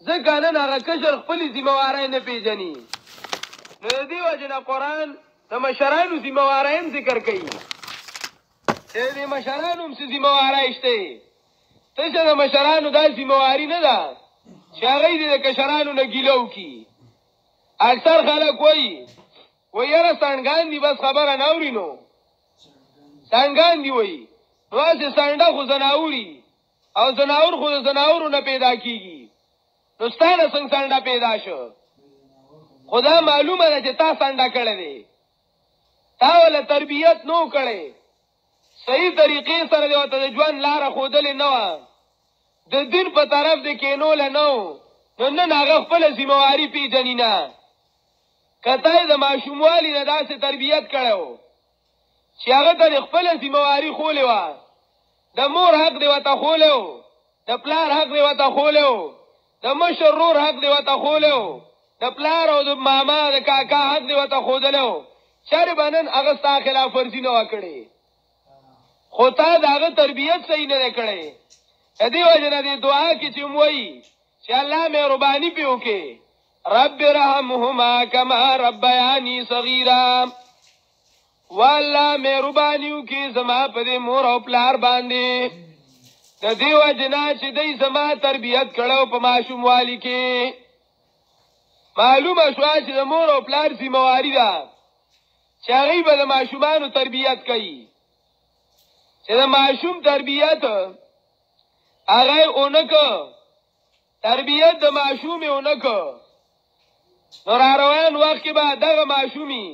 ځکه نن هغه کشر خپلې ذمهوارۍ نه پېژني. نو د دې وجې نه قرآن د مشرانو ذمهواری هم ذکر کوي چې د مشرانو هم څه ذمهواری شته. تشه د مشرانو دا ذمهواري نه ده چې هغوی دې د کشرانو نه ګیله وکړي. اکثر خلک وایي یاره سنډګان دي بس خبره نه اوري. نو سنډګان دي وایي نو هسې سنډه خو زناوري او زناور خو د زناورو نه پیدا کېږي. نو ستا نه څنګه سنډه پیدا شو؟ خو دا معلومه ده چې تا سنډه کړی دی، تا وله تربیت نو کړی، صحیح طریقې سره دې ورته د ژوند لاره ښودلې نه وه، د دین په طرف دې کېنوله نه و. نو نن هغه خپله ذمهواري پېژني نه. که تا یې د ماشوموالي نه داسې تربیت کړی و چې هغه ته دې خپله ذمهواري ښولې وه، د مور حق دې ورته ښولی و، د پلار حق دې ورته ښولی و، د مشر رور حق دې ورته ښولی و، د پلار او د ماما د کاکا حق دې ورته ښودلی و. چېرې به نن هغه ستا خلاف ورزي نه وه کړې، خو تا د هغه تربیت صحیح نه دی کړی. د دې وجې نه دې دعا کې چې وایي چې الله مهرباني پې وکړي، رب ارحمهما کما ربیاني صغیرا، والله مهرباني وکړي زما په دې مور او پلار باندې. د دې وجې نه چې دوی زما تربیت کړی په ماشوموالي کې. معلومه شوه چې د مور او پلار ذمهواري ده چې هغوی به د ماشومانو تربیت کوي. چې د ماشوم تربیت هغه یې ونه که، تربیت د ماشوم یې ونه که، نو راروان وخت کې به دغه ماشومي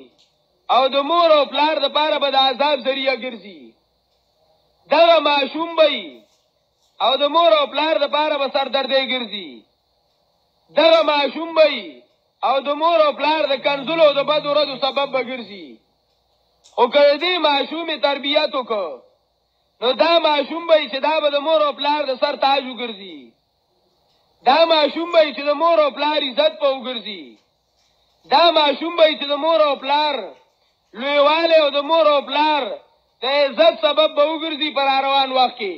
او د مور او پلار دپاره به د عذاب ذریعه ګرځي. دغه ماشوم به او د مور او پلار دپاره به سردردی ګرځي. دغه ماشوم به او د مور او پلار د کنځلو او د بدو ردو سبب به ګرځي. خو که د دې ماشوم یې تربیت وکړو نو دا ماشوم به چې دا به د مور او پلار د سر تاج وګرځي. دا ماشوم به چې د مور او پلار عزت په وګرځي. دا ماشوم به چې د مور او پلار لویوالی او د مور او پلار د عزت سبب به وګرځي په راروان وخت کې.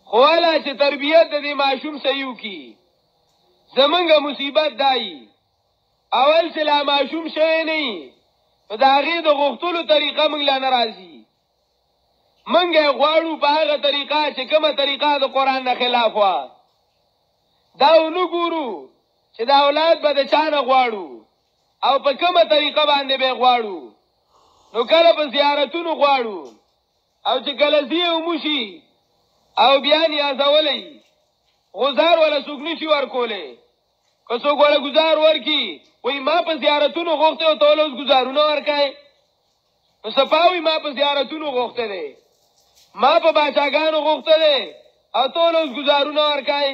خو والا چې تربیت د دې ماشوم صحیح وکړي. زمونږ مصیبت دایي اول چې لا ماشوم شوی نه وي نو د هغې د غوښتلو طریقه موږ لا نه راځي. موږ یې غواړو په هغه طریقه چې کومه طریقه د قرآن نه خلاف وه. دا ونه ګورو چې دا اولاد به د چا نه غواړو او په کومه طریقه باندې به یې غواړو. نو کله په زیارتونو غواړو او چې کله ځي وموشي او بیا نیازولی غزار ولا څوک نشي ورکولی. که څوک ولا ګزار ورکي وایي ما په زیارتونو غوښتی او ته وله اوس ګزارونه ورکوې. نو صفا وایي ما په زیارتونو غوښتی دی، ما په باچاګانو غوښتی دی او ته وله اوس ګزارونه ورکوې.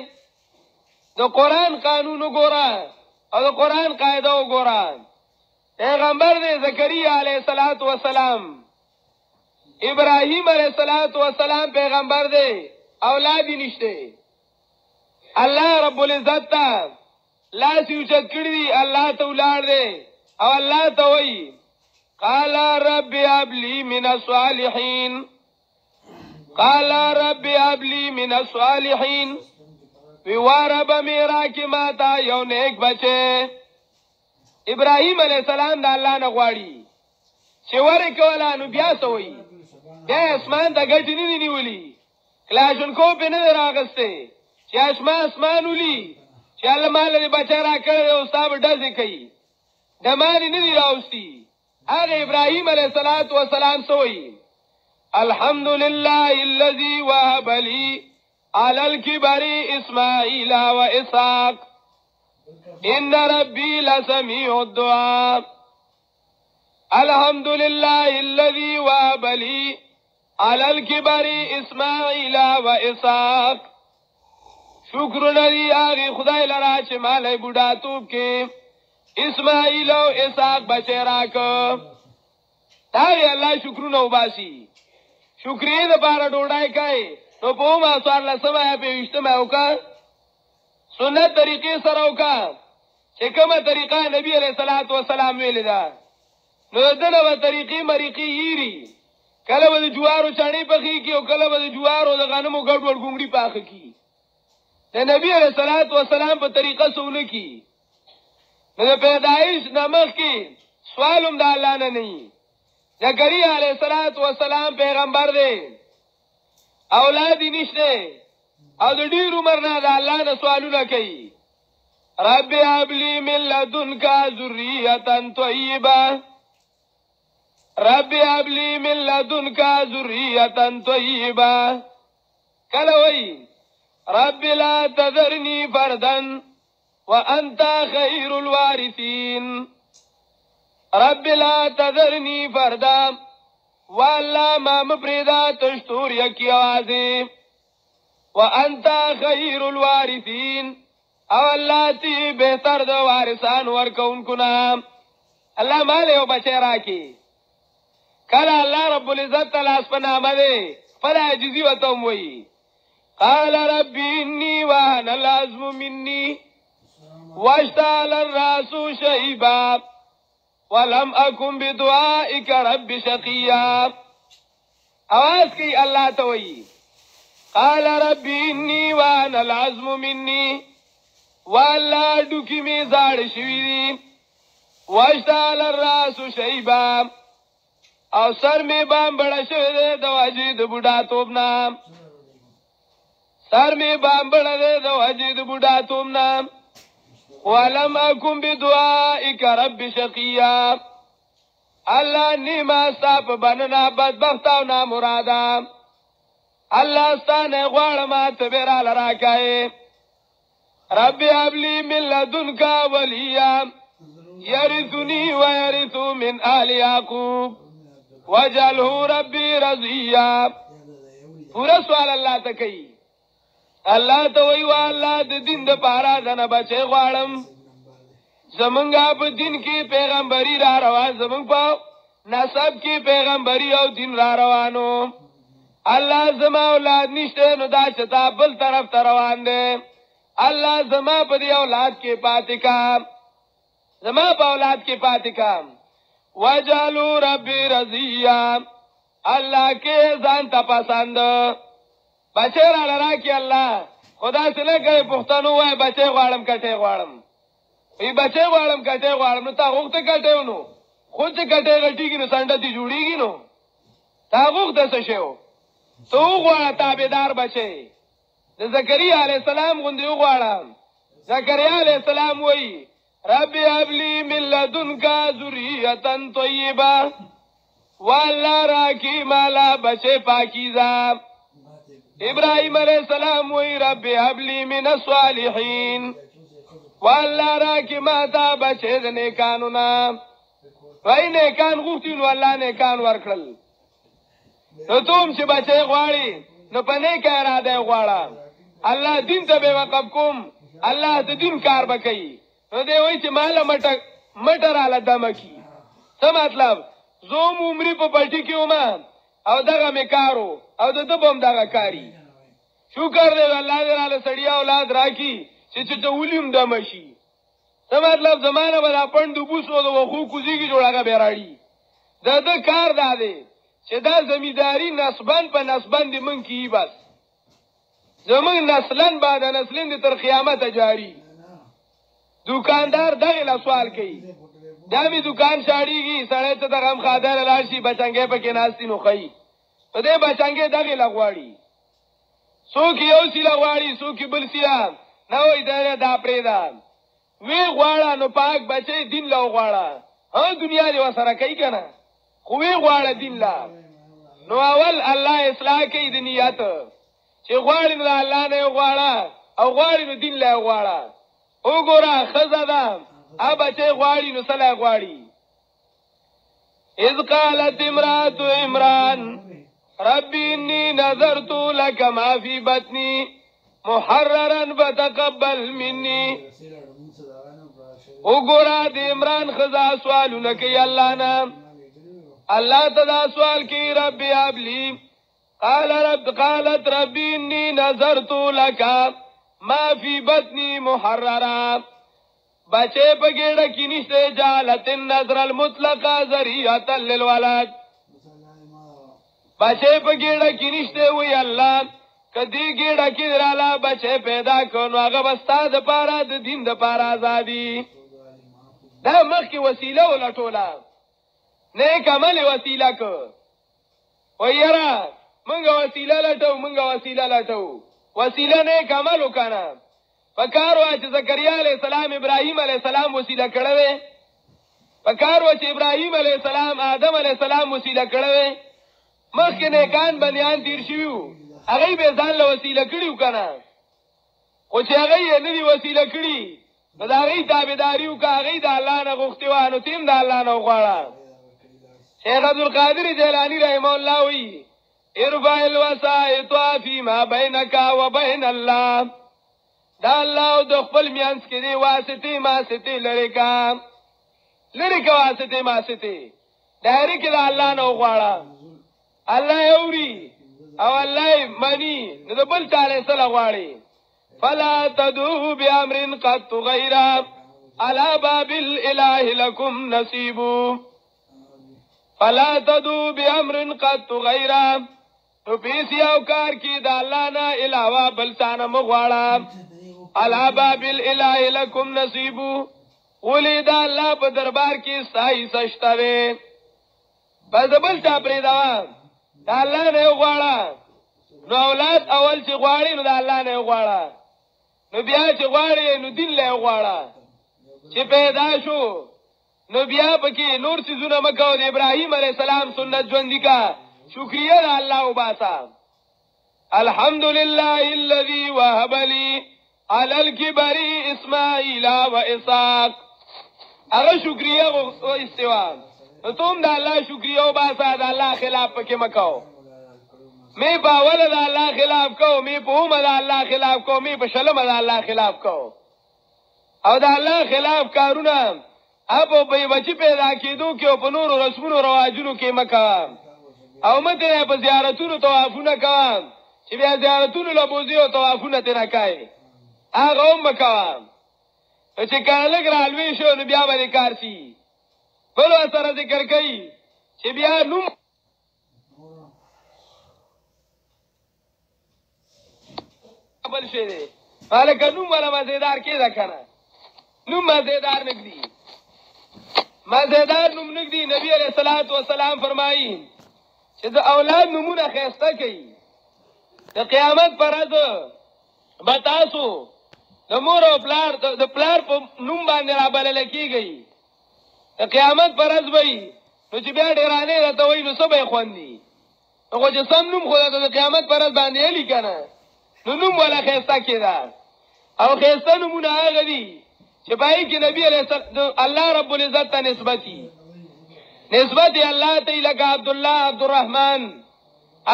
د قرآن قانون وګوره او د قرآن قاعده وګوره. پیغمبر دی زکریا علیه السلام، ابراهیم علیه السلام پیغمبر دی، اولادی نشته. الله رب العزت ته لاس اوچت کړی دی، الله ته ولاړ دی او الله ته وایي قال رب هب لي من الصالحین، قال رب هب لي من الصالحین. وی وارب میرا کی ماتا یو نیک بچه. ابراهیم علیه السلام د الله نه غواړي چې ورکوله. نو بیا څه وایي؟ بیا اسمان ته ګټې نه دي نیولي، کلاشنکوف یې نه دی راغستی چې اسمان ولي چې الله ماله دې بچه را کړی دی او ستا به ډزې کوي. ډمان یې نه دي راوستي. هغه ابراهیم علیه السلام څه وایي؟ الحمد لله الذي وهب لي على الكبر اسماعیل و اسحاق ان ربي لسميع الدعاء. الحمد لله الذي وهب لي على الكبر اسماعیل و اسحاق. شکرونه دی هغې خدای لره چې مالی بوډاتوب کې اسماعیل او اسحاق بچی راکه. دا یې الله شکرونه وباسي. شکریې دپاره ډوډۍ کوي نو په اومه څوارلسمه یا پېویشتمه وکړه، سنت طریقې سره وکړه چې کومه طریقه نبي علیه السلام ویلې ده. نو د ده نه به طریقې مریقې هیري. کله به د جوارو چڼې پخې کي او کله به د جوارو د غنمو ګډوډ ګونګړي پاخه کي. د نبی علیہ الصلوۃ والسلام په طریقه سونه کی نو پیدایش نمخ کی سوالم د الله نه نه. زکریا علیہ الصلوۃ والسلام پیغمبر دی، اولاد نشته او د ډیر عمر نه د الله نه سوالونه کوي. رب هب لی من لدنک ذریه طیبه، رب هب لی من لدنک ذریه طیبه. کله وی رب لا تذرنی فردا وانت خیر الوارثین. رب لا تذرنی فردا، والله ما مفردا تشتور یکی آوازی، وانت خیر الوارثین، او اللہ تی بہتر دو وارثان ورکون کنا. اللہ مالے و بچے راکی کلا اللہ رب العزت تلاس پا نامہ دے فلا عجزی و تموئی. قال ربی انی وہن العظم منی واشتعل الراس شیبا ولم اکن بدعائک رب شقیا. آواز کی اللہ توئی قال ربی انی وہن العظم منی، والله ډوکی می زاړ شوی دی، واشتعل الراس شیبا، او سر می بام بڑا شوی دی د وجې د بوډا توب نه، سر می بام بڑا دی د وجې د بوډا توب نه. ولم اکن بدعائک رب شقیا، الله نیما ستا په بننا بدبخت او نامراده. الله ستانه غواړم ته به راله راکایې. رب هب لی من لدنک ولیا یرثنی ویرث من آل یعقوب واجعله ربی رضیا. پورا سوال اللہ تا کئی. اللہ تا وی اللہ د دین د پارا دن بچے غوارم، زمنگا پا دین کی پیغمبری را روان، زمنگ پا نصب کی پیغمبری او دین را روانو. اللہ زما اولاد نشتے نو دا چتا بل طرف تروان دے. اللہ زما پا دی اولاد کے پاتے کام، زما پا اولاد کے پاتے کام. وجعلو ربی رضیا، اللہ کے زان تا پسند. بچے را لرا کی اللہ خدا سے نہ کہے پختانو وای بچے غوارم کٹے غوارم، ای بچے غوارم کٹے غوارم نو تا غوخت کٹے نو خود سے کٹے غٹی گی نو سنڈتی جوڑی گی نو تا غوخت سشے ہو تو غوارا تابدار بچے. زکریا علیہ السلام غندی غواړه. زکریا علیہ السلام وی رب هب لی من لدنک ذریه طیبه، والله راکی مالا بچے پاکیزہ. ابراہیم علیہ السلام وی رب هب لی من الصالحین، والله راکی ماتا بچے د نیکانو نا. وی نیکان غوښتي نو الله نیکان ورکړل. نو توم چې بچے غواړي نو په نیکه اراده غواړه. اللہ دین تا بے وقف کوم، اللہ تا دین کار بکئی. نو دے وی چی مالا مٹر آلا دمکی. سا مطلب زوم عمری پا پلٹی کیو ما او دغا میں کارو او دبم دغا کاری. شکر دے اللہ دیر آلا سڑیا اولاد راکی چی چی ولیم دمشی. سا مطلب زمانہ بدا پندو بوسو دو وخو کزی کی جوڑا گا بیراڑی. دا کار دا دے چی دا زمیداری نسبان پا نسبان دی من کی بس، زمان نسلن بعد نسلن دی تر قیامت جاری. دکاندار دغیل سوال کئی دامی دکان شاڑی گی سڑے تا تا غم خادر لارشی بچنگے پا کناستی نو خی تو دے بچنگے دغیل اغواری. سو کی یو سی لغواری سو کی بل سیا نو ادھر دا پریدا وی غوارا نو پاک بچے دین لو غوارا. ہاں دنیا دی وسرا کئی کنا خوی غوارا دین لا. نو اول اللہ اصلاح کئی دنیات چی غواری نو دا اللہ نے غوارا او غواری نو دین لے غوارا. او گورا خزدا اب بچے غواری نو سلا غواری. اذ قالت امرات عمران ربی انی نظرت لک ما فی بطنی محررا فتقبل منی. او گورا دی عمران خزا سوالو نکی اللہ نا. اللہ تدا سوال کی ربی ابلی قالت ربی انی نظرت لک ما فی بطنی محررا. بچے پگیڑا کی نشتے جالت النظر المطلق ذریعتا للولد. بچے پگیڑا کی نشتے ہوئی اللہ کدی ګډه کې دراله بچه پیدا کو نو هغه بستا د پاره د دین د پاره ازادي دا مخکې وسیله ولټوله نیک عمل وسیله کو ویرا منګه وسیله لټو وسیله نیک عمل وکړه پکارو چې زکریا علیہ السلام ابراهیم علیہ السلام وسیله کړو پکارو چې ابراهیم علیہ السلام آدم علیہ السلام وسیله کړو مخکې نیکان بنیان تیر شویو هغه به ځان له وسیله کړیو کنه خو چې هغه یې نه دی وسیله کړی نو دا هغه تابعداریو کا هغه د الله نه غوښتیوانو تیم د الله نه غواړه شیخ عبد القادر جیلانی رحمه الله وی ارفع الوسائط فيما بينك وبين الله دا الله د خپل میانس کې دی واسطه لری کا واسطه ماسطه دایره کې د الله نه غواړه الله اوري او الله منی نو د بل تعالی سره غواړي فلا تدعوا بامر قد غير على باب الاله لكم نصيب فلا تدعوا بامر قد غير تو پیسی او کار کی دا اللہ نا علاوہ بلتانا مغواڑا علا باب الاله لکم نصیبو ولی دا اللہ پا دربار کی سائی سشتا دے بس بلتا پریدوان دا اللہ نے غواړه نو اولاد اول چې غواړي نو دا الله نه غواړه نو بیا چې غواړي نو دین له غواړه چې پیدا شو نو بیا پکې نور سيزونه مکو د ابراهيم عليه السلام سنت ژوندۍ کا شکریہ دا الله وباسا الحمدلله الذي وهب لي على الكبر اسماعيل واسحاق هغه شکریہ او استوا تم دا الله شکریہ وباسا دا الله خلاف پکې مکو میں باول دا اللہ خلاف کو میں پوم دا اللہ خلاف کو میں پشلم دا اللہ خلاف کو او دا اللہ خلاف کارونا اب بے بچی پیدا کیدو کہ په نور رسمونو رواجونو کې مکا او مته په زیارتونو طوافونه کا چې بیا زیارتونو لبوزي او طوافونه تیرا کوي هغه مکا چې کله ګرالوي شو نو بیا باندې کارسي بل سره ذکر کوي چې بیا نو بل شي دي مالک نوم ولا مزیدار کې دا کنه نوم مزیدار نګدي مزیدار نوم نګدي نبی عليه الصلاه والسلام فرمایي چې د اولاد نومونه خيسته کوي د قیامت پر ورځ بتاسو د مور او پلار د پلار په نوم باندې را بلل کیږي د قیامت پر ورځ وي نو چې بیا ډیرانه راته وي نو سبې خوندي نو چې سم نوم خو د قیامت پر ورځ باندې لیکنه نوم ولا خیسته کیدا او خیسته نمونه هغه دي چې پای کې نبی علیہ السلام الله رب العزت ته نسبت الله ته لکه عبد الله عبد الرحمن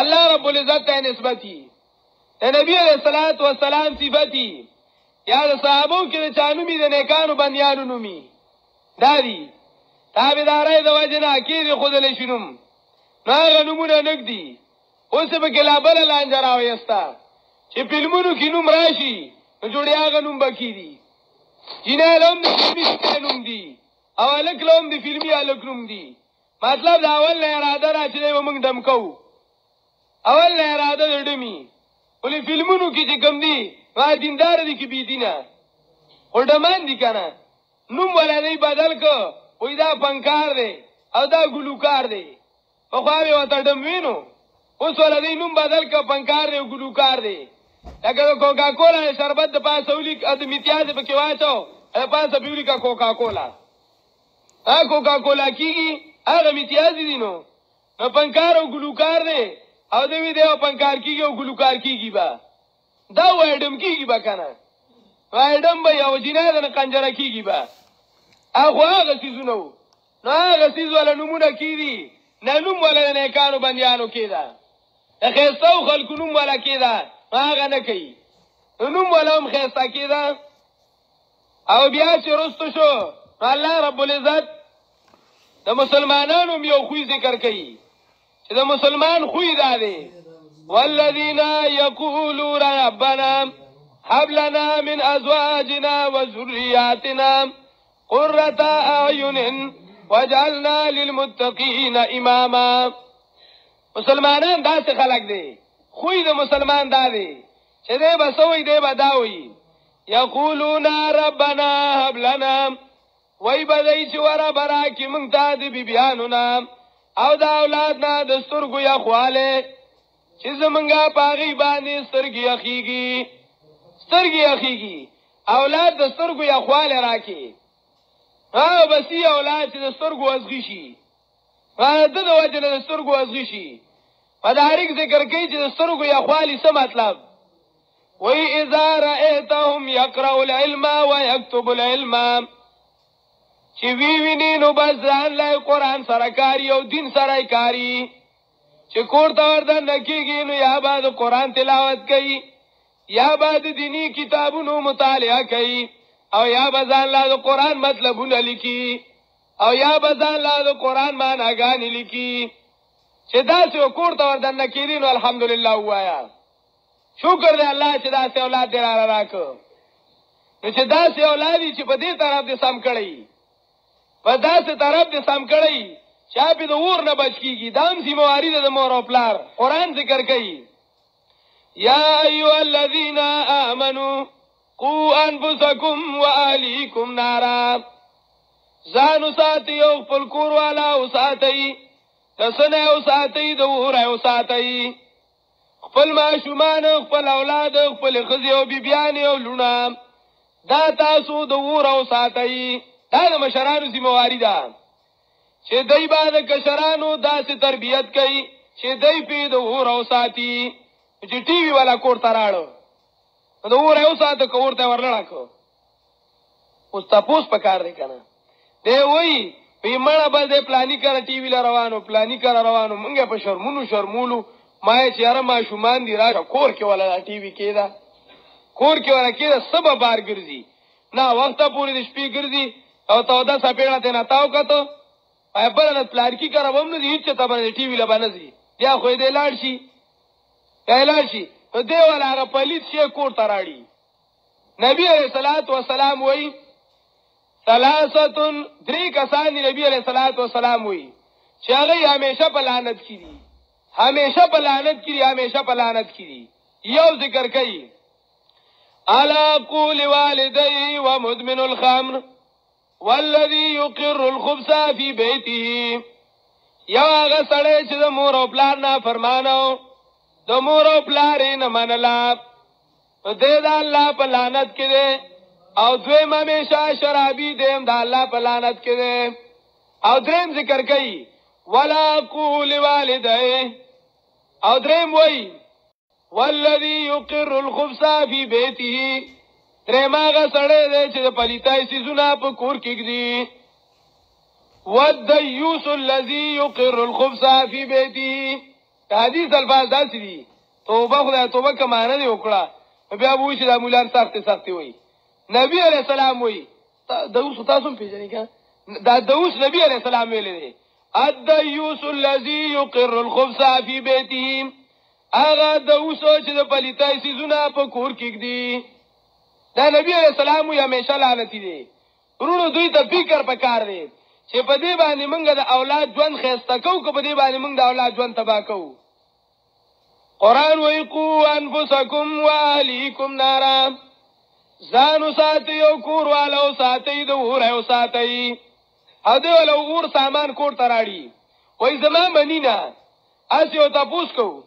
الله رب العزت ته نسبتي نبی علیہ الصلوۃ والسلام صفتی یا صحابو کې چانومي د نیکانو بنديانو نومي دادي تابعدارای د وجنه کې خودل شنوم هغه نمونه نګدي اوس به کلابل لانجراوي استا چې فلمونو کې نوم راشي نو جوړي هغه نوم بکی دي جنې لوم د فلمي نوم دي او الک لوم د فلمي الک نوم دي مطلب دا اول نه اراده را چې موږ دم کو اول نه اراده دړمي ولې فلمونو کې چې کم دي وا دیندار دي کې بي دینه هډمان دي کنه نوم ولې بدل کو وې دا فنکار دی او دا ګلوکار دی په خو هغه وته دم وینو اوس ولې نوم بدل کو فنکار دی او ګلوکار دی لکه کوکا کولا شربت د پاسه ولیک ادم امتیاز په کې واچو په پاسه پیوري کا کوکا کولا کوکا کولا کیږي هغه امتیاز دي نو پنکار او ګلوکار دی او دوی دی پنکار کیږي او ګلوکار کیږي با دا وایډم کیږي با کنه وایډم به یو جنازه نه کنجره کیږي با هغه سيزونو نو هغه سيز ولا نمونه کیږي نه نوم ولا نه کارو بنديانو کیدا خېستو خلکو نوم ولا کیدا هغه نه کوي نوم ولا هم خېستا کیدا او بیا چې رستو شو الله رب العزت د مسلمانانو یو خوې ذکر کوي چې د مسلمان خوې دا دی والذین یقولون ربنا هب لنا من ازواجنا وذرياتنا قرة اعین واجعلنا للمتقین اماما مسلمانان داسې خلق دي خوی د مسلمان دا دی چې دی به سوی دی به دا وي یقولون ربنا هب لنا وای به دی چې وربه راکړي موږ ته د بیبیانو نه او د اولاد نه د سترګو یخوالی چې زمونږه په هغې باندې سترګې یخېږي اولاد د سترګو یخوالی راکړي بسی اولاد چې د سترګو ازغي شي د وجه نه د سترګو ازغي شي مدارک ذکر کوي چې د سترګو یخوالی څه مطلب وی اذا رأیتهم یقرأ العلم ویکتب العلم چې ویني نو بس ځان له قرآن سره کاری او دین سره کاری چې کور ته ورته کېږي نو یا به د قرآن تلاوت کوي یا به د دینی کتابونو مطالعه کوي او یا به ځان له د قرآن مطلبونه لیکي او یا به ځان له د قرآن معناګانې لیکي چې داسې کور ته ورته کېږي نو الحمدلله ووایه شکر دی الله چې داسې اولاد دې را راکړه نو چې داسې اولاد چې په دې طرف دې سم کړی په داسې طرف دې سم کړی چا پې د اور نه بچ کېږي دا هم ذمهواري ده د مور او پلار قرآن ذکر کوي یا ایها الذین آمنوا قوا انفسکم واهلیکم نارا ځان وساتئ او خپل کور والا وساتئ د سنه وساتئ د اوره وساتئ خپل ماشومان خپل اولاد خپل ښځې او بیبیانې او لوڼه دا تاسو د اوره وساتئ دا د مشرانو ذمهواري ده چې دی به د کشرانو داسې تربیت کوي چې دی پې د اوره وساتي چې ټي وي والا کور ته راړه د اوره یې وساته که اور ته یې ورلړه که اوس تپوس پکار دی که نه دی وایي په مړه به دی پلاني کره ټي وي له روانو پلاني کره روانو مونږ یې په شرمولو ما یې چې یاره ماشومان دي راشه کور کې وله دا ټي وي کېده کور کې وله کېده څه به بار ګرځي نه وخته پورې د شپې ګرځي او توده څپېړه ترې نه تاو کته بله د پلارکي کره به هم نه ځي هېڅ چېته به نه ټي وي له به نه ځي بیا خو یې دی لاړ شي نو دی والا هغه پلید شی کور ته راړي نبي علیه الصلاة وسلام وایي ثلاثتون درې کسان نبي علیه الصلاة وسلام وایي چې هغوی همیشه په لعنت کې دي همیشه په لعنت کې دي یو ذکر کوي علی قول والدی و مدمن الخمر والذي يقر الخبث في بيته یو هغه سړی چې د مور او پلار نه فرمانو د مور او پلار یې نه منله دی د الله په لعنت کې دی او دویم همیشه شرابي دیم د الله په لعنت کې دی او دریم ذکر کوي ولا قول والدی او دریم وایي والذي يقر الخبث في بيته دریم هغه سړی دی چې د پلیتای څیزونه په کور کې ږدي والدیوس الذي يقر الخبث في بيته حدیث الفاظ داسې دي توبه خدای توبه که معنی دی وکړه بیا به وایي چې دا مولان سختې وایي نبی علیه السلام وایي داوس تاسو هم پېژنئ که دا داوس نبی علیه السلام ویلی دی الدیوس الذي يقر الخبث في بيته هغه داوس چې د پلیتای څیزونه په کور کې ږدي دا نبی علیه السلام وایي همیشه لعنتي دی وروڼو دوی ته فکر پکار دی چې په دې باندې موږ د اولاد ژوند ښایسته کوو که په دې باندې موږ د اولاد ژوند تباه کوو قرآن وایي قو انفسکم و اهلیکم نارا ځان وساتئ او کور والا وساتئ د اوره وساتئ او دی والا اور سامان کور ته راړي وایي زما مني نه هسې یو تپوس کوو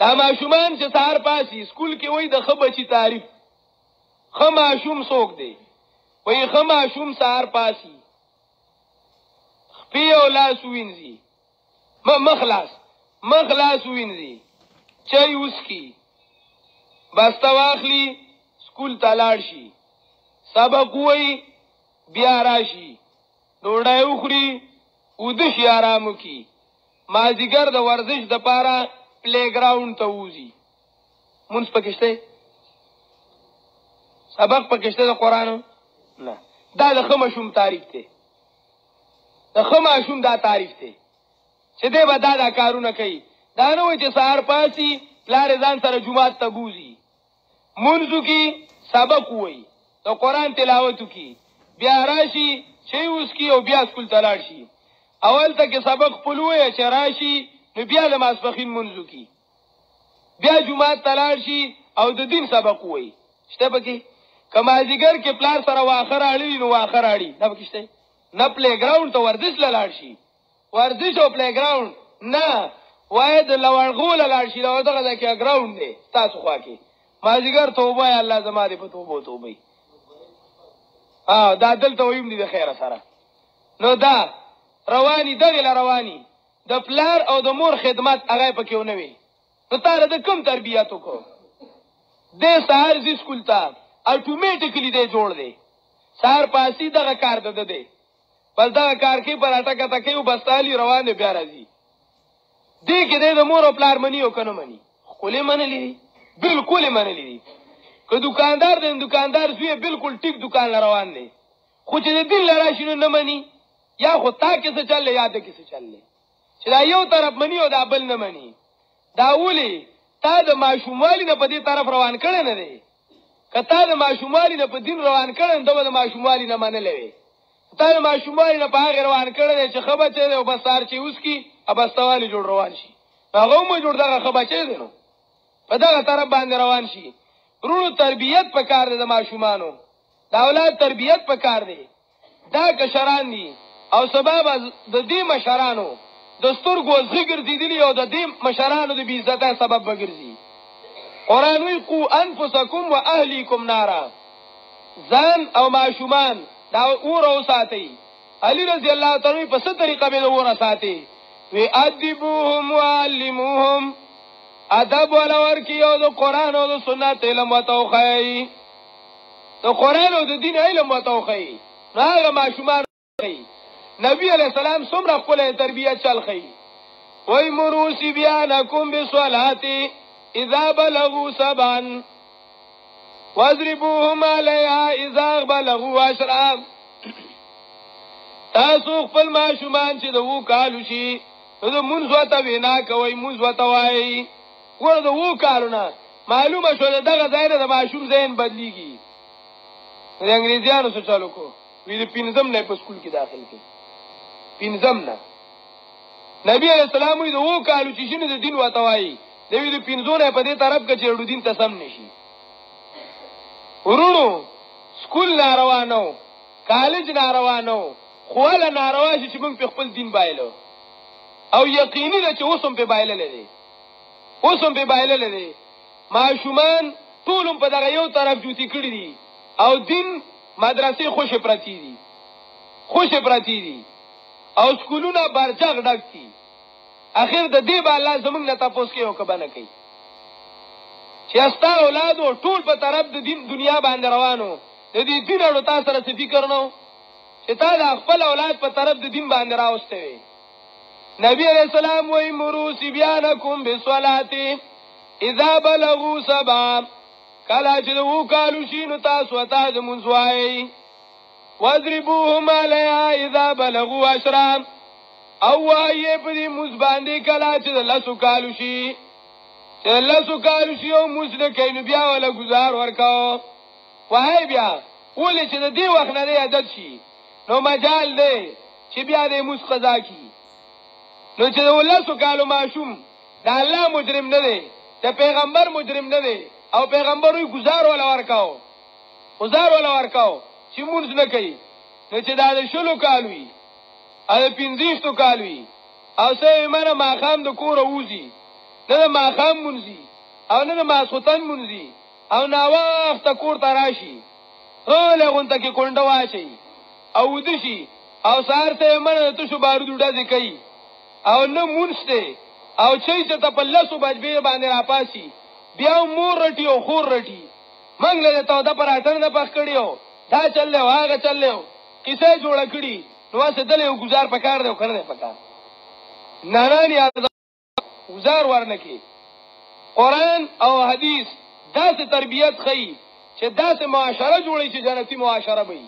دا ماشومان چې سهار پاسي سکول کې وایي د ښه بچي تعریف ښه ماشوم څوک دی وایي ښه ماشوم سهار پاسي خپې او لاس ووینځي مخ لاس ووینځي چای وڅښي بسته واخلي سکول ته لاړ شي سبق ووایي بیا راشي ډوډۍ وخوري وده شي ارام وکړي مازدیګر د ورزش دپاره پلی ګراونډ ته ووځي مونځ پکې شته سبق پکې شته د قرآن نه دا د ښه ماشوم تعریف دی د ښه ماشوم دا تعریف دی چې دی به دا کارونه کوي دا نه وایي چې سهار پاسي پلار یې ځان سره جومات ته بوځي مونځ وکړي سبق ووایي د قرآن تلاوت وکړي بیا راشي چای وڅښي او بیا سکول ته لاړ شي اول ته کې سبق خپل ووایه چې راشي نو بیا د ماسپښین مونځ وکړي بیا جمعات تلاړ شي او د دین سبق وایي شته پکې کمازیګر کې پلار سره واخر اړي نو واخر اړي دا پکې شته نه پلی ګراوند ته ورزش لاړ شي ورزش او پلی ګراوند نه وای د لوړغول لاړ شي دا دغه کې ګراوند دی تاسو خوا کې مازیګر توبه الله زما دې په توبه دا دلته ویم دي د خیره سره نو دا رواني دغه رواني د پلار او د مور خدمت هغه پکې ونه وي نو تاره د کم تربیت وکړو د سهار زی سکول ته اتوماتیکلی دی جوړ دی سهار پاسي دغه کار ده دی بس دغه کار کې پر اٹکا تکي او بسالي روان دی بیا راځي دې کې د مور او پلار منی او کنه منی خولې منلې بالکل منلې که دکاندار دی دکاندار زوی بالکل ټیک دکان روان دی خو چې د دین لرا شنو نه منی یا خو تا کې څه چلې یا د کې څه چلې چې دا یو طرف منی او دا بل نه منی دا ولي تا د ماشوموالی نه په دې طرف روان کړي نه دی کته د ماشوموالی نه په دین روان کړي دا د ماشوموالی نه منلې تا د ماشوموالی نه په هغه روان کړي چې خبره دی او بس سار چې اوس کی ابستوالی جوړ روان شي هغه مو جوړ دغه خبره دی نو په دغه طرف باندې روان شي ورونو تربیت پکار دی د ماشومانو دا اولاد تربیت پکار دی دا کشران دي او سبب د دې مشرانو دستور گوزغی ګرځیدلی او د دې مشرانو د بی عزت سبب وګرځي قرآن وی قو انفسکم و اهلیکم نارا ځان او ماشومان دا اور او ساتي علی رضی الله تعالی په څه طریقه به اور ساتي وی ادبوهم وعلموهم ادب ولور کی او د قرآن او د سنت علم وتوخی د قرآن او د دین علم وتوخی هغه ماشومان نبی علیہ السلام څومره خپل تربیت چل خي وای مروسی بیانکم بصلاتی اذا بلغوا سبعا واضربوهم علیها اذا بلغوا عشرا تاسو خپل ماشومان چې د کالو شي د منځ وته وینا کوي منځ وته وای ورته کالونه معلومه شو دغه ځای د ماشوم ذهن بدلیږي د انګریزانو څخه چالو کو وی د پینځم نه په سکول کې داخل کی پینځم نه نبی علیہ السلام وی د کالو چې شنو د دین وته وای د وی د پینځونه په دې طرف کې چې دین ته سم نشي ورونو سکول ناروانو کالج ناروانو خواله ناروا شي چې موږ په خپل دین بایلو او یقیني ده چې اوسم په بایلل دي اوسم په بایلل دي ماشومان ټولم په دغه یو طرف جوتی کړی دي او دین مدرسې خوش پراتی دي او سکولونه برچغ ډک دي اخر د دې به الله زمونږ نه تاسو کې او کبه نه کوي چې استا اولادو ټول په طرف د دین دنیا باندې روانو د دې دین اړو تاسو سره څه فکر نو چې تا د خپل اولاد په طرف د دین باندې راوسته وي نبی علیہ السلام وی مروسی بیانکم بصلاتی اذا بلغوا سبعا کلا چې وو کالو شینو تاسو ته د منځوای واضربوهم علیها اذا بلغوا عشرا او وایې په دې موږ باندې کلا چې لاسو کالو شي چې لاسو کالو شي او موږ نه کینو بیا ولا گزار ورکاو وای بیا ولې چې د دې وخت نه عادت شي نو مجال دی چې بیا دې موږ قضا کی نو چې ولاسو کالو ماشوم دا الله مجرم نه دی د پیغمبر مجرم نه دی او پیغمبر وی گزار ولا ورکاو چې مونږ نه کوي نو چې دا د شلو کالوي او 15 کالوي او سه مره ماخام د کور اوزي نه د ماخام مونږي او نه د ماسوتن مونږي او نا وخت کور تراشي له غونته کې کونډه واشي او دشي او سار ته مره ته شو بارود ډازي کوي او نه مونږته او چې ته په لاسو بجبه باندې راپاسي بیا مور رټي او خور رټي منګله ته د پر اټن نه پخ کړیو دا چلله واغه چلله کیسه جوړ کړي نو څه دلې گزار پکار دی کنه پکار نه یاد گزار ورنکي قرآن او حدیث داسې تربیت خي چې داسې معاشره جوړي چې جنتی معاشره وي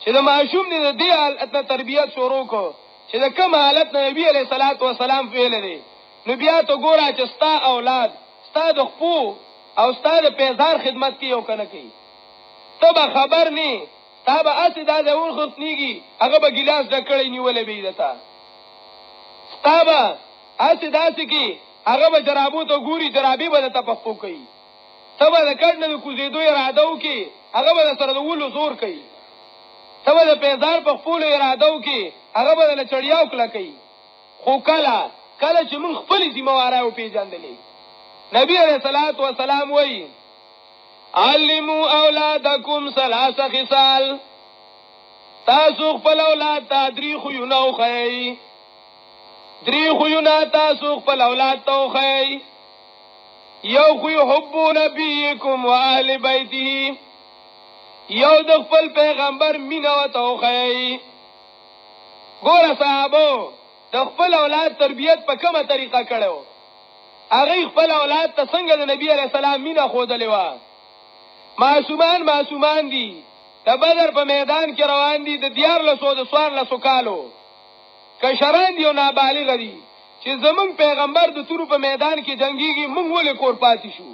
چې د معشوم دې د حالت تربیت شروع کو چې د کوم حالت نبی علیہ الصلوۃ والسلام ویل دي نو بیا ته ګوره چې ستا اولاد ستا د خپو او ستا د پیزار خدمت کوي او کنه کوي ته خبر نه تا به اسې دا د اون خصنیږي هغه به ګلاس ډکړې نیولې به دتا تا به اسې داسې کې هغه به جرابو ته ګوري جرابي به ته پخپو کوي ته به د کډ نه کوزیدو اراده وکي هغه به سره د ولو زور کوي ته به د پیزار پخپول اراده وکي هغه به د چړیاو کله کوي خو کله چې موږ خپل ذمہواره او پیژندلې نبی علیہ الصلوۃ والسلام وایي علموا اولادکم ثلاث خصال تاسو خپل اولاد ته درې خوونه وښیئ درې خوونه تاسو خپل اولاد ته وښیئ یو خو حب نبیکم و اهل بیته یو د خپل پیغمبر مینه ورته وښیئ ګوره صحابو د خپل اولاد تربیت په کومه طریقه کړو هغه خپل اولاد ته څنګه د نبی علیہ السلام مینه ښودلې وه معصومان دي د بدر په میدان کې روان دي د 1400 کالو کشران دي او نابالغ دي چې زمونږ پیغمبر د تورو په میدان کې جنگيږي مونږ ولې کور پاتې شو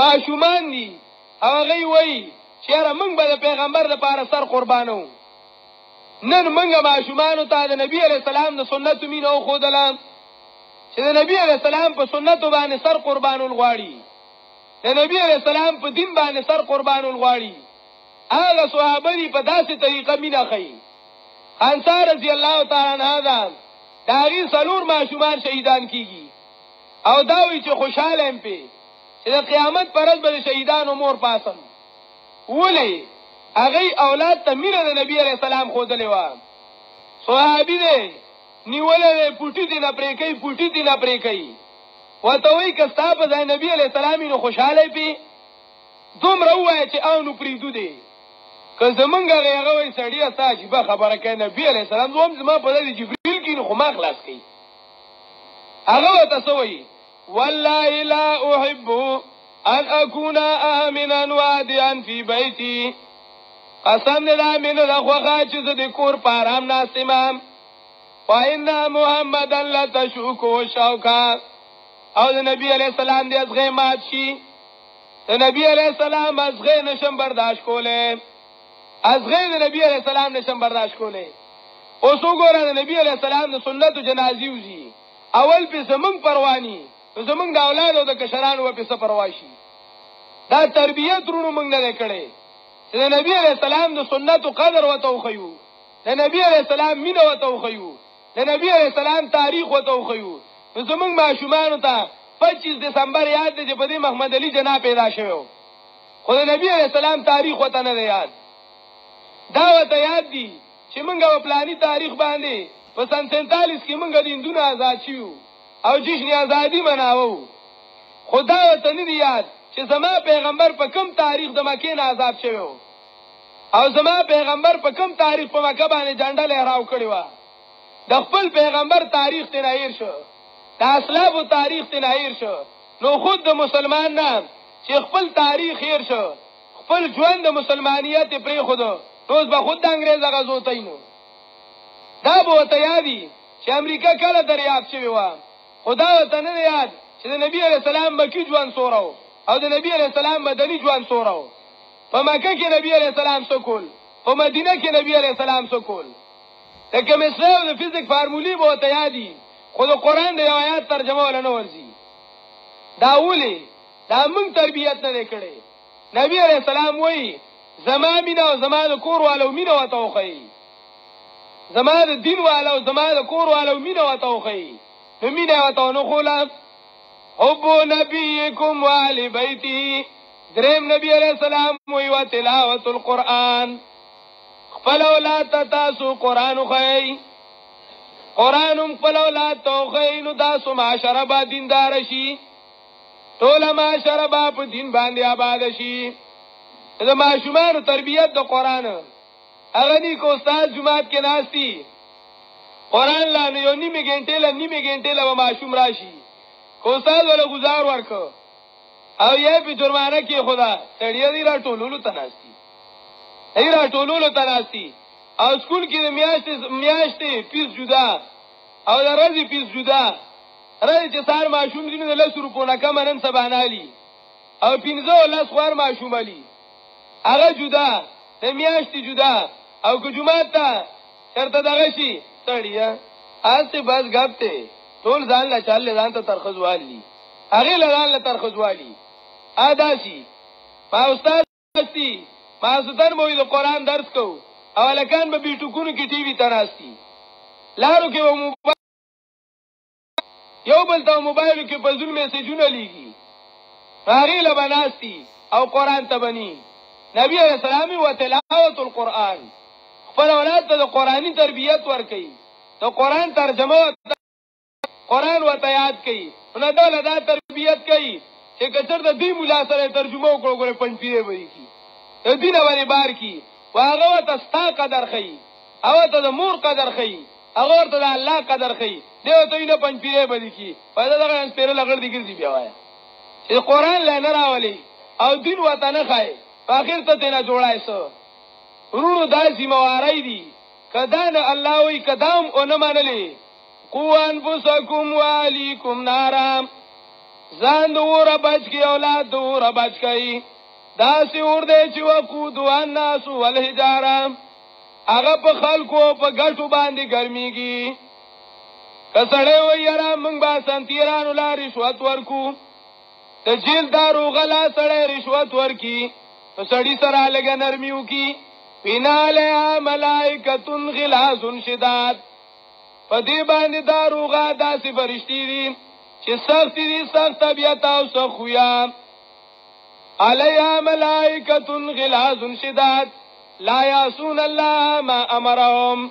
معصومان دي هغه وایي چې مونږ به د پیغمبر لپاره سر قربانو نن مونږه معصومانو ته د نبی علیہ السلام د سنت مینه وښودله چې د نبی علیہ السلام په سنت باندې سر قربانول غواړي د نبی علیہ السلام په دین باندې سر قربانول غواړي هغه صحابه دي په داسې طریقه مینه کوي انصار رضی الله تعالی عنہ دا هغه څلور معصومان شهیدان کیږي او دا وی چې خوشاله هم پی چې د قیامت پر ورځ به شهیدانو مور پاسم ولی هغه اولاد ته مینه د نبی علیہ السلام خودلې و صحابي دي نیولې پټی دي نه پرې کوي وته وی کستا په ځای نبی علیہ السلام نو خوشاله پی دومره وای چې او نو پریدو دي که زمونږ هغه وای سړی اساس به خبره کوي نبی علیہ السلام زما په دې جبرئیل کې نو خو ما خلاص کړي هغه ته سوې والله لا احب ان اكون امنا واديا في بيتي قسم دې من راخوغه چې د کور پارام ناسمم وان محمد لا تشوکو شوکا او د نبی علیہ السلام دې ازغه مات شي د نبی علیہ السلام ازغه نشم برداشت کوله ازغه د نبی علیہ السلام نشم برداشت کوله اوس وګوره د نبی علیہ السلام د سنت او جنازي وزي اول په زمنګ پرواني زمنګ د اولاد او د کشرانو په څه پروا شي دا تربیت رونو موږ نه کړي چې د نبی علیہ السلام د سنت او قدر وته خو د نبی علیہ السلام مینه وته خو د نبی علیہ السلام تاریخ وته خو زمنګ معشومان ته 25 دسمبر یاد دي چې په دې محمد علي جناب پیدا شوی خو د نبی علیہ السلام تاریخ وته نه یاد دا وته یاد دي چې موږ په پلاني تاریخ باندې په سن 47 کې موږ د هندونو آزاد شو او جشن ازادي مناوو خدا وته نه یاد چې زما پیغمبر په کوم تاریخ د مکه نه آزاد شوی او زما پیغمبر په کوم تاریخ په مکه باندې جنډه لهراو کړی و د خپل پیغمبر تاریخ ته نایر شو د اسلاف او تاریخ ته نایر شو نو خود د مسلمان نه چې خپل تاریخ هیر شو خپل ژوند د مسلمانیت پرې خود روز به خود د انګريز غزو تاینو دا به ته یادي چې امریکا کله دریاب شوی و خدا ته نه یاد چې د نبی علیہ السلام مکی ژوند سورو او د نبی علیہ السلام مدنی ژوند سورو په مکه کې نبی علیہ السلام سکول په مدینه کې نبی علیہ السلام سکول د کیمستري او د فزیک فارمولې به ته یادي خو د قران د آیات ترجمه ولا نه ورزي دا ولي دا موږ تربیت نه کړي نبی علیہ السلام وایي زما مینا او زما د کور والو مینا وته خو زما د دین والو زما د کور والو مینا وته خو نو مینا وته نو خو لا حب نبیکم والی بیتی دریم نبی علیہ السلام وی و تلاوت القرآن خپل اولاد تاسو قرآن خوی قرآنم خپل اولاد تو خوی نو تاسو معاشره با دیندار شي ټول معاشره با په دین باندې آباد شي د معشومان تربیت د قرآن هغه ني کو استاد جمعات کې ناشتي قرآن لا یو نیمه غنټه لا معشوم راشي کو استاد ولا گزار ورکو او یې په جرمانه کې خدا سړی دی را ټولولو تناستی او سکول کې د میاشتې فیس جدا او د ورځې فیس جدا راځي چې سار معشوم دي نه 100 روپو نه کم نن سبانالي او 15 خوار معشوم علي هغه جدا د میاشتې جدا او کو جمعه ته چرته دغه شي سړیا آسته بس غبته ټول ځان له چاله ځان ته ترخزوالي هغه له ځان له ترخزوالي اداسي ما استاد دستی ما ستر مو د قران درس کو او لکان به بیٹکونو کې ټي وي تراستی لارو کې و موبایل یو بل ته موبایل کې په ځل میسجونه لیږي هغه له بناستی او قران ته بني نبی علیہ السلام و تلاوت القرآن خپل اولاد ته د قرآنی تربیت ورکړي د قرآن ترجمه قرآن و یاد کړي نو دا تربیت کوي چې کچر د دې مولا سره ترجمه وکړو پنځپیره وایي کی د دین باندې بار کی واغه ته ستا قدر خي او ته د مور قدر خي هغه ته د الله قدر خي دیو ته نه پنځپیره وایي کی په دا غن پیره لګړ دي ګرځي بیا وایي چې قرآن لنه راولي او دین وته نه خای اخر ته نه جوړای سو ورونو داسې موارای دي کدا نه الله وی کدام او نه منلې قو انفسکم والیکم نارام ځان دور بچ کی اولاد دور بچ کی داسې اور دې چې وقود الناس والحجاره هغه په خلکو په ګټو باندې ګرميږي کسړې وی یاره موږ با سنتیرانو لا رشوت ورکو ته جیل دارو غلا سړې رشوت ورکی تو سړی سره لګ نرمیو کی بیناله ملائکۃ غلاظ شداد پدې باندې داروغه داسې فرشتي دي چې سخت دي سخت طبيعت او سخویا علیها ملائکۃ غلاظ شداد لا یعصون الله ما امرهم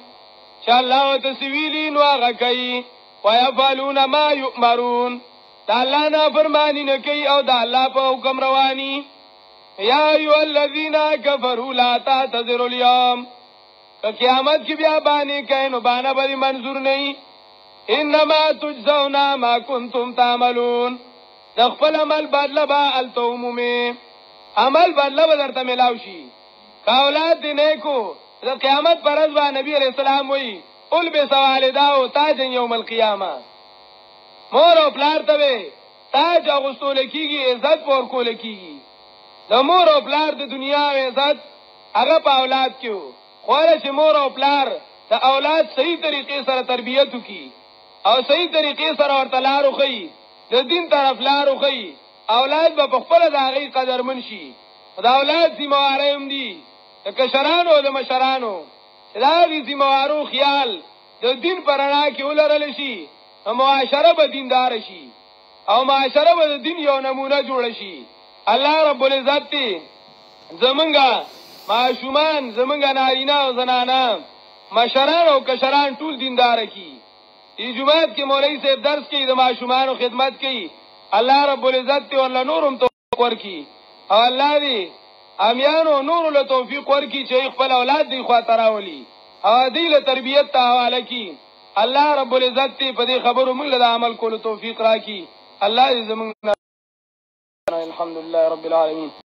چې الله تسویلین واغه کوي ويفعلون ما یؤمرون تعالی نه فرمانی نه کوي او د الله په حکم رواني یا ایو الذین کفروا لا تعتذروا اليوم که قیامت کی بیا باندې کین نو باندې بری منظور نه انما تجزون ما کنتم تعملون خپل عمل بدله با التومه عمل بدله بدرته ملاو شي اولاد دې نه کو د قیامت پر ورځ باندې نبی رسول الله وی قل بسوالدا او تاج یوم القیامه مور او پلار ته تاج اغوستول کیږي عزت ور کول کیږي د مور او پلار د دنیا عزت هغه په اولاد کې خوره چې مور او پلار د اولاد صحیح طریقې سره تربیت وکي او صحیح طریقې سره ورته لارو خي د دین طرف لارو خي اولاد به خپل د هغه قدر منشي دا اولاد ذمہواري هم دي د کشرانو او د مشرانو دا دي ذمہوارو خیال د دین پرانا کې ولرل شي معاشره به دیندار شي او معاشره به د دین یو نمونه جوړ شي الله رب العزت زمونږه معشومان زمونږه نارینه او زنانه مشران او کشران ټول دیندار کی ای جمعات کې مولوی صاحب درس کوي د معشومانو خدمت کوي الله رب العزت ورله نورم توفیق ورکي او الله دې امیانو نور له توفیق ورکي چې خپل اولاد دې خوا تراولي او دې له تربيت ته حواله کی الله رب العزت په دې خبرو موږ له عمل کولو توفیق راکړي الله دې زموږ الحمدلله رب العالمین